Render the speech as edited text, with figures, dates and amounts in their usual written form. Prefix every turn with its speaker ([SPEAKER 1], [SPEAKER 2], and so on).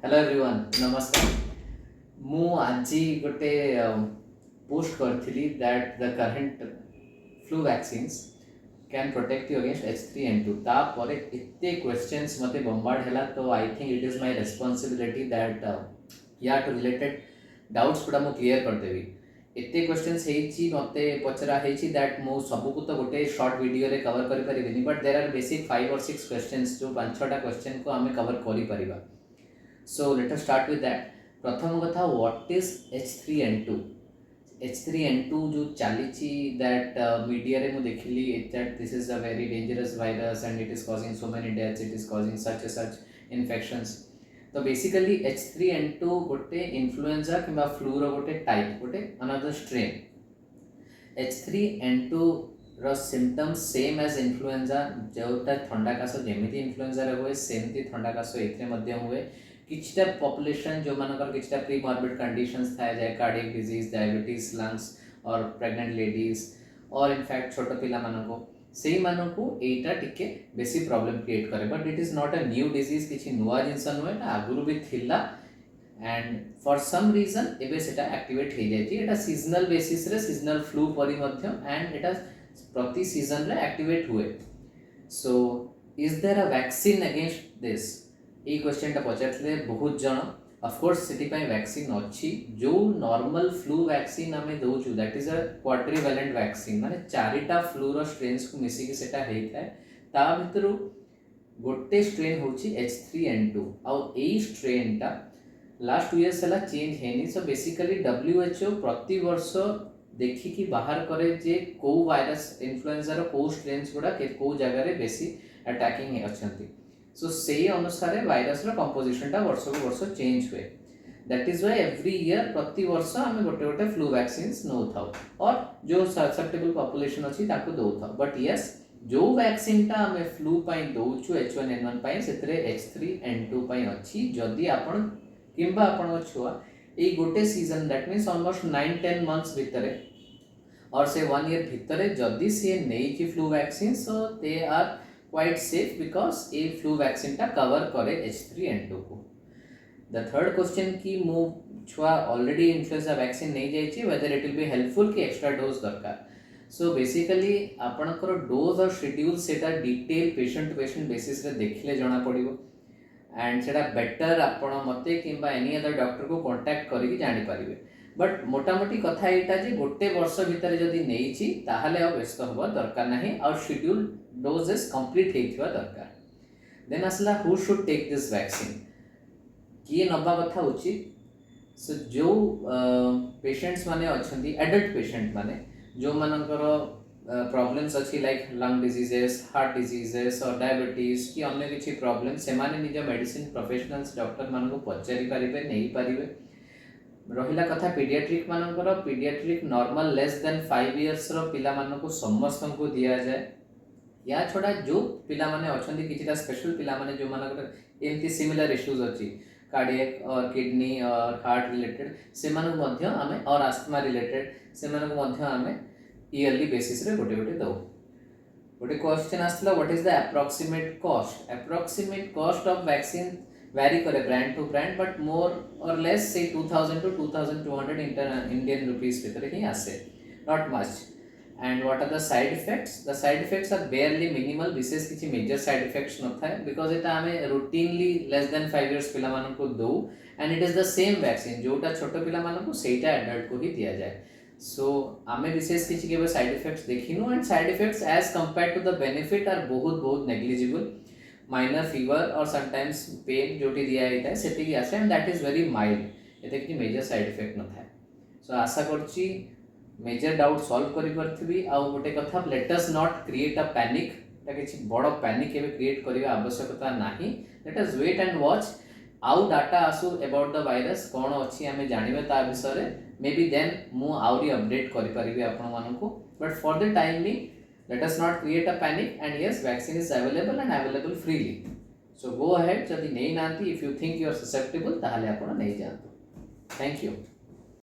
[SPEAKER 1] Hello everyone नमस्कार। मु आज गोटे पोस्ट करथिली that the current flu vaccines can protect you against H3N2 तापर एते क्वेश्चंस मते बम्बार्ड हैला तो I think it is my responsibility that या टू रिलेटेड डाउट्स गुडा मु क्लियर कर देबी। एते क्वेश्चंस हेची मते पचरा हेची दैट मु सबको तो गोटे शॉर्ट वीडियो रे कवर करि परिबिनी but there are basic 5 or 6 questions जो 5-6टा क्वेश्चन को हमें कवर करि परिबा। So let us start with that. प्रथम कथा what is H3N2? H3N2 जो चली that media रे मु देखिली that this is a very dangerous virus and it is causing so many deaths, it is causing such infections. तो basically H3N2 गोटे influenza किंबा flu रो गोटे टाइप गोटे another strain. H3N2 रो symptoms same as influenza जोटा थंडा काश जेमिति influenza रे हुए सेमती थंडा काश एथरे मध्य हुए। किछटा पॉपुलेशन जो मानकर किछटा प्री मॉर्बिड कंडीशंस थाए जाय कार्डियक डिजीज डायबिटीज लंग्स और प्रेग्नेंट लेडीज और इनफैक्ट छोट पिला मानको सेही मानको एटा टिके बेसी प्रॉब्लम क्रिएट करे but it is not a new disease किछि नुवा जिंस नुए ना आगुरु भी थिला एंड फॉर सम रीजन एबे सेटा एक्टिवेट हे जायछि। एटा सीजनल बेसिस रे सीजनल फ्लू परि मध्य एंड एटा प्रति सीजन रे एक्टिवेट हुए। So is there a vaccine against this ये क्वेश्चन टा पचारथिले बहुत जन। ऑफ कोर्स सिटी पई वैक्सीन अछि जो नॉर्मल फ्लू वैक्सीन हमें दोछु that is a quadrivalent vaccine माने चारिटा फ्लू रो स्ट्रेन्स को मिसी के सेटा हेइ थाए ता भितरु गोटे स्ट्रेन होछि H3N2 आ एई स्ट्रेन टा लास्ट 2 इयर्स हला चेंज हेनी। सो बेसिकली WHO प्रति वर्ष देखि कि बाहर करे जे को वायरस इन्फ्लुएंजा रो को स्ट्रेन्स गुडा के को जगह रे बेसी अटैकिंग अछंती। सो से अनुसार वायरस कंपोजिशन टा वर्ष को वर्ष चेंज हुए। That is why every year प्रति वर्ष आम गोटे गोटे फ्लू वैक्सीन्स नौ था और जो ससेप्टेबल पॉपुलेशन अच्छी दौ था। बट यस जो वैक्सीन टा आम फ्लू दौचु H1N1 से H3N2 अच्छी जदि आपण किंबा आपण छुआ ये गोटे season that means almost 9-10 months भितर और से 1 ईयर भितर जदि सी नहीं flu vaccine so they are quite safe because a flu vaccine टा cover करे H3N2 को। The third question की मु छुआ already influenza vaccine नहीं जाइए whether it will be helpful कि extra dose दरकार। So basically आपनकर dose और schedule सेटा detail patient to patient basis रे देखिले जଣା पड़िबो and सेटा better आपण मते किंबा any other doctor को contact करिकि जानि परिबे। बट मोटामोटी कथा एटा जे गोटे वर्ष भितर जदि नेइछि ताहाले अब व्यस्त होबा दरकार नाही और शेड्यूल डोजेस कंप्लीट हेथिबा दरकार। देन असला who should take this vaccine किए नबा कथा उचित। सो जो पेशेंट्स माने अछंती एडल्ट पेशेंट माने जो मानकर प्रॉब्लम्स अछि like lung diseases heart diseases और डायबिटीज कि अन्य किछि प्रॉब्लम से माने निज मेडिसिन प्रोफेशनल्स डॉक्टर मानको पचारि परिबे नहीं परिबे। रहिला कथा पीडियाट्रिक मानकर paediatric normal less than 5 years रो पिला मानको समस्त को दिया जाए। या छोड़ा जो पिला माने अछंती किछिटा स्पेशल पिला माने जो मानकर एमती सिमिलर इश्यूज अछि कार्डियक और किडनी और हार्ट रिलेटेड से मानको मध्य हमें और अस्थमा रिलेटेड से मानको मध्य हमें ईयरली बेसिस रे गोटे गोटे दो। गोटे क्वेश्चन आस्ला what is the approximate cost. Approximate cost of vaccine vary करे brand to brand but more or less say 2000 to 2200 Indian rupees भितर ही आसे not much। and what are the side effects? The side effects are barely minimal विशेष किछि major side effects न थाए because एटा हमें routinely less than 5 years पिला मानन को दो and it is the same vaccine जोटा छोटो पिला मानन को सेटा एडल्ट को ही दिया जाए। सो आमे विशेष किछि केबे साइड इफेक्ट्स देखिनु and side effects as compared to the benefit are बहुत बहुत negligible। माइनर फीवर और समटाइम्स पेन जोटी दिया होता है सेटिक आसे and that is very mild एते कि मेजर साइड इफेक्ट न थाए। सो आशा करछि मेजर डाउट सॉल्व करि परथिबी। आ गोटे कथा let us not create a panic ता किछि बड़ पैनिक केबे क्रिएट करिवा आवश्यकता नाही। Let us wait and watch आउ डाटा आसु अबाउट द वायरस कोन अछि हमें जानिबे ता विषय मे बी देन मु आउरी अपडेट करि परिबे आपण मानकु। But for the time be let us not create a panic and yes vaccine is available and available freely। so go ahead जदि नहीं नांती if you think you are susceptible ताहाले आपण नहीं जानतो। Thank you.